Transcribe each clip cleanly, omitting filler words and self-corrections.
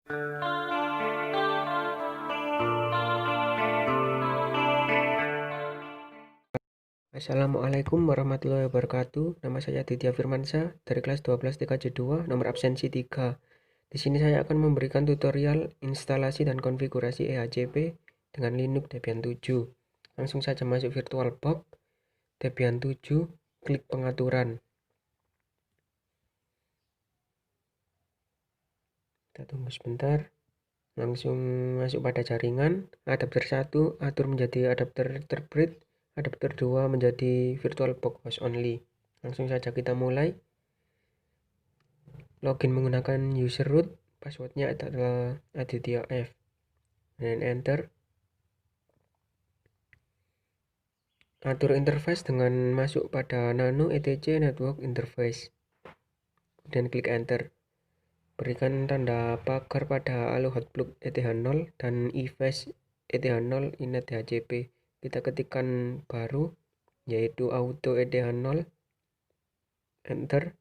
Assalamualaikum warahmatullahi wabarakatuh. Nama saya Ditya Firmansyah dari kelas 12 TKJ 2, nomor absensi 3. Di sini saya akan memberikan tutorial instalasi dan konfigurasi EHCP dengan Linux Debian 7. Langsung saja masuk VirtualBox, Debian 7, klik pengaturan. Kita tunggu sebentar. Langsung masuk pada jaringan, adapter 1 atur menjadi adapter Threadbridge, adapter 2 menjadi VirtualBox host only. Langsung saja kita mulai. Login menggunakan user root, passwordnya adalah Aditya F, dan enter. Atur interface dengan masuk pada nano etc network interface, dan klik enter. Berikan tanda pagar pada allo hotplug ETH0 dan eFace ETH0 inet DHCP. Kita ketikkan baru, yaitu auto ETH0, enter.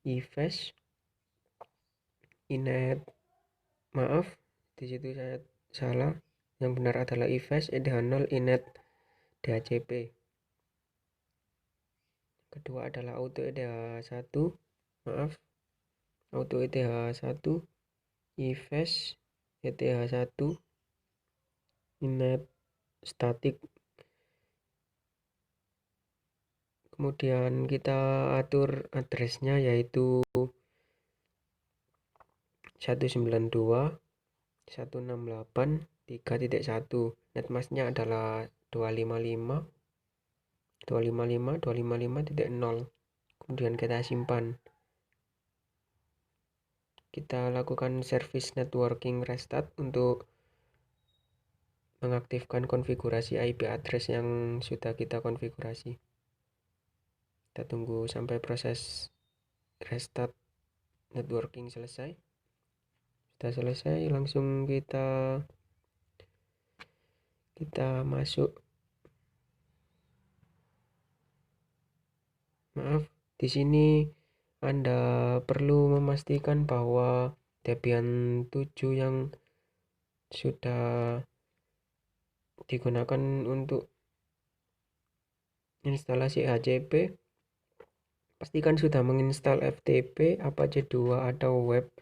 eFace inet, maaf, disitu saya salah. Yang benar adalah eFace ETH0 inet DHCP. Kedua adalah auto ETH1, maaf, auto ETH1 eFace ETH1 inet static. Kemudian kita atur addressnya, yaitu 192.168.3.1. netmasknya adalah 255.255.255.0. kemudian kita simpan. Kita lakukan service networking restart untuk mengaktifkan konfigurasi IP address yang sudah kita konfigurasi. Kita tunggu sampai proses restart networking selesai. Sudah selesai, langsung kita masuk. Maaf, di sini Anda perlu memastikan bahwa Debian 7 yang sudah digunakan untuk instalasi EHCP, pastikan sudah menginstal FTP, Apache 2 atau web,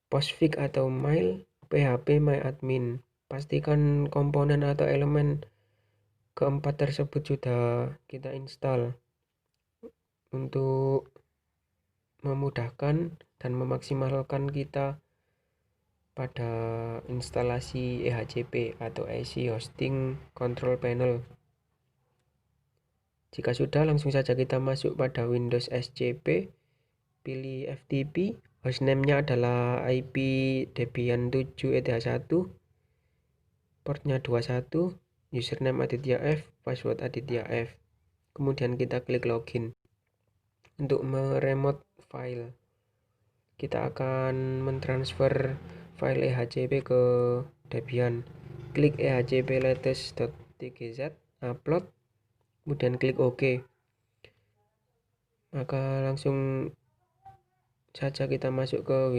Postfix atau mail, PHP MyAdmin. Pastikan komponen atau elemen keempat tersebut sudah kita install untuk memudahkan dan memaksimalkan kita pada instalasi EHCP atau IC Hosting Control Panel. Jika sudah, langsung saja kita masuk pada Windows SCP, pilih FTP, hostname-nya adalah IP Debian 7 ETH1, portnya 21, username Aditya F, password Aditya F. Kemudian kita klik login. Untuk meremote file, kita akan mentransfer file EHCP ke Debian. Klik EHCP latest.tgz, upload, kemudian klik OK. Maka langsung saja kita masuk ke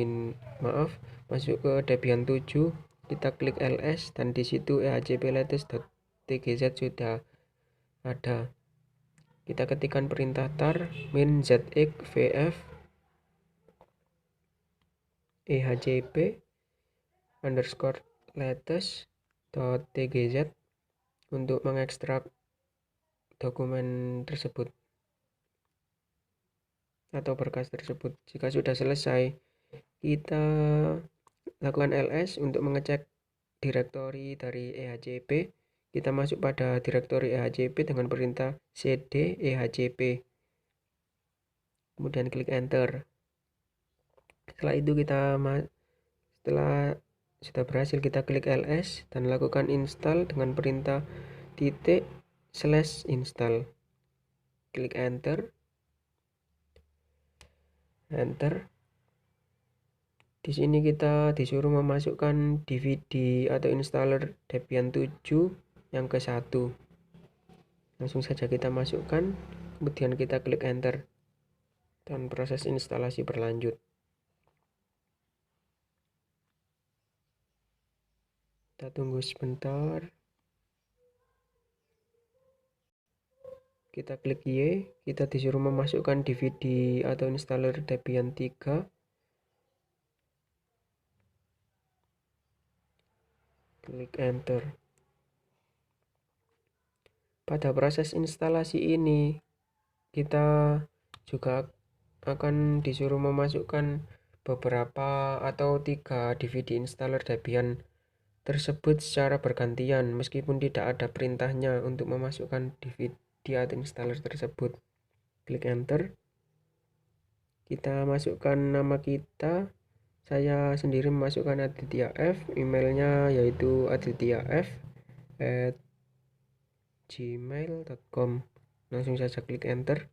masuk ke Debian 7. Kita klik ls, dan di situ EHCP latest.tgz sudah ada. Kita ketikkan perintah tar min zx vf ehcp underscore latest.tgz untuk mengekstrak dokumen tersebut atau berkas tersebut. Jika sudah selesai, kita lakukan ls untuk mengecek direktori dari EHCP. Kita masuk pada direktori EHCP dengan perintah cd ehcp, kemudian klik enter. Setelah itu setelah sudah berhasil, kita klik ls dan lakukan install dengan perintah /install. Klik enter. Di sini kita disuruh memasukkan DVD atau installer Debian 7 yang ke-1. Langsung saja kita masukkan, kemudian kita klik enter, dan proses instalasi berlanjut. Kita tunggu sebentar. Kita klik Y, kita disuruh memasukkan DVD atau installer Debian 3. Klik enter. Pada proses instalasi ini, kita juga akan disuruh memasukkan beberapa atau 3 DVD installer Debian tersebut secara bergantian, meskipun tidak ada perintahnya untuk memasukkan DVD atau installer tersebut. Klik enter. Kita masukkan nama kita. Saya sendiri memasukkan Aditya F, emailnya yaitu aditya@gmail.com. Langsung saja klik enter.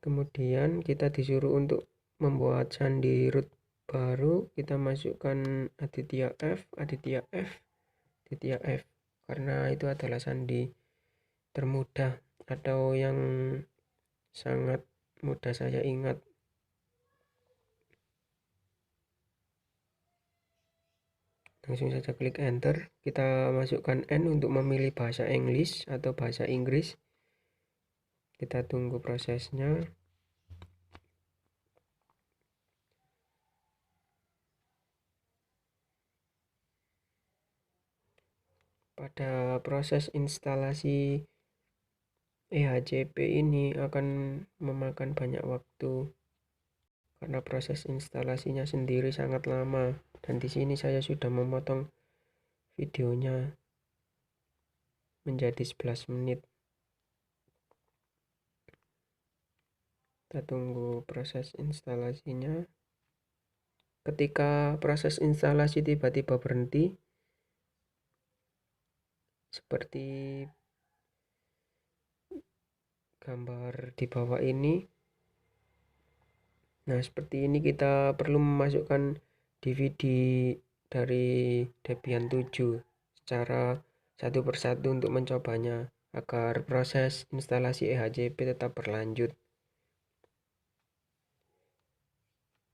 Kemudian kita disuruh untuk membuat sandi root baru. Kita masukkan Aditya F, karena itu adalah sandi termudah atau yang sangat mudah saya ingat. Langsung saja klik enter. Kita masukkan N untuk memilih bahasa Inggris atau bahasa Inggris. Kita tunggu prosesnya. Pada proses instalasi EHCP ini akan memakan banyak waktu karena proses instalasinya sendiri sangat lama, dan di sini saya sudah memotong videonya menjadi 11 menit. Kita tunggu proses instalasinya. Ketika proses instalasi tiba-tiba berhenti seperti gambar di bawah ini, nah seperti ini, kita perlu memasukkan DVD dari Debian 7 secara satu persatu untuk mencobanya agar proses instalasi EHCP tetap berlanjut.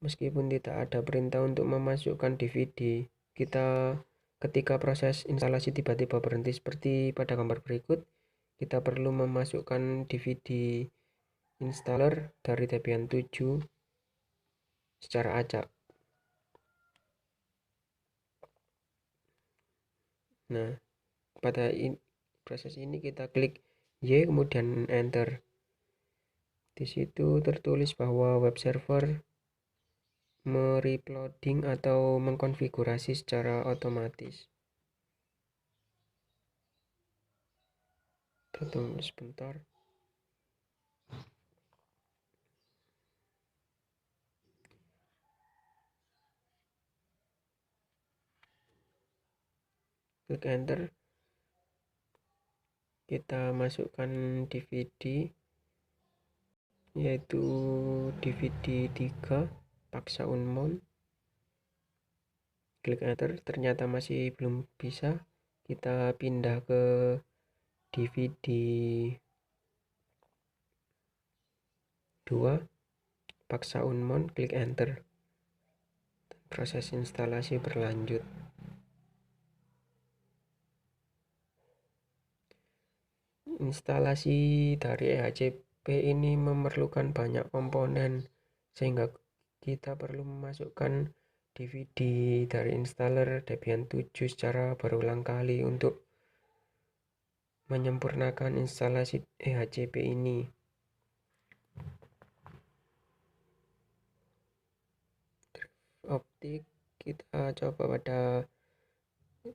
Meskipun tidak ada perintah untuk memasukkan DVD, ketika proses instalasi tiba-tiba berhenti seperti pada gambar berikut, kita perlu memasukkan DVD installer dari Debian 7 secara acak. Nah, pada proses ini kita klik Y kemudian enter. Di situ tertulis bahwa web server mereloading atau mengkonfigurasi secara otomatis. Kita tunggu sebentar. Klik enter. Kita masukkan DVD yaitu DVD 3 paksa unmount. Klik enter. Ternyata masih belum bisa. Kita pindah ke DVD 2 paksa unmount. Klik enter. Proses instalasi berlanjut. Instalasi dari EHCP ini memerlukan banyak komponen, sehingga kita perlu memasukkan DVD dari installer Debian 7 secara berulang kali untuk menyempurnakan instalasi EHCP ini. Optik, kita coba pada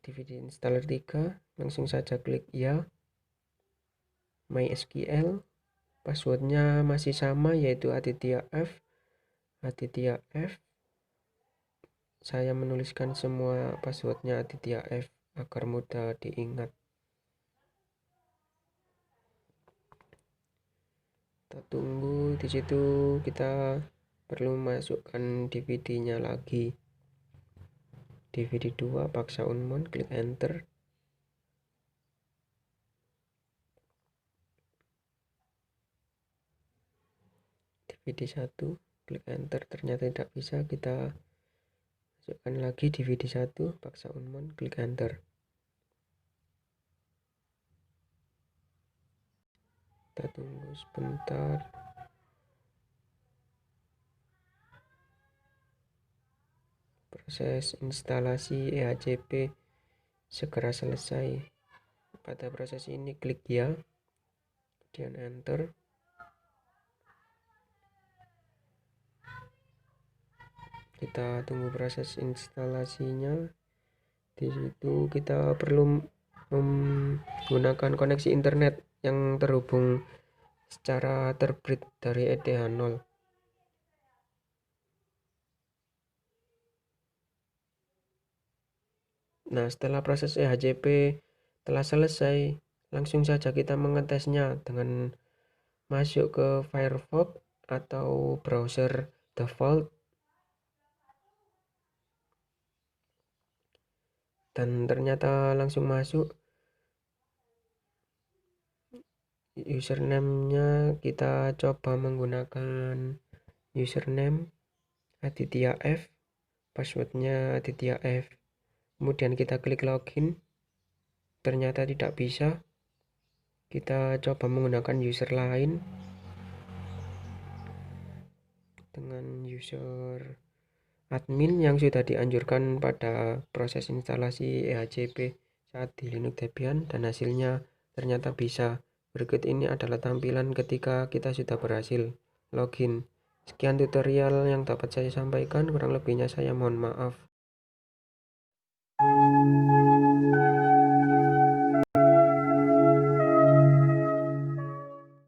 DVD installer 3, langsung saja klik ya. MySQL, passwordnya masih sama yaitu Aditya F. Saya menuliskan semua passwordnya Aditya F agar mudah diingat. Kita tunggu. Di situ kita perlu masukkan DVD-nya lagi. DVD 2 paksa unmount, klik enter. VD1, klik enter, ternyata tidak bisa. Kita masukkan lagi di VD1, paksa unmount, klik enter. Kita tunggu sebentar. Proses instalasi EHCP segera selesai. Pada proses ini klik ya, kemudian enter. Kita tunggu proses instalasinya. Di situ kita perlu menggunakan koneksi internet yang terhubung secara terbit dari ETH0. Nah, setelah proses EHCP telah selesai, langsung saja kita mengetesnya dengan masuk ke Firefox atau browser default, dan ternyata langsung masuk. Username-nya kita coba menggunakan username Aditya F, passwordnya Aditya F. Kemudian kita klik login, ternyata tidak bisa. Kita coba menggunakan user lain dengan user admin yang sudah dianjurkan pada proses instalasi EHCP saat di Linux Debian, dan hasilnya ternyata bisa. Berikut ini adalah tampilan ketika kita sudah berhasil login. Sekian tutorial yang dapat saya sampaikan, kurang lebihnya saya mohon maaf.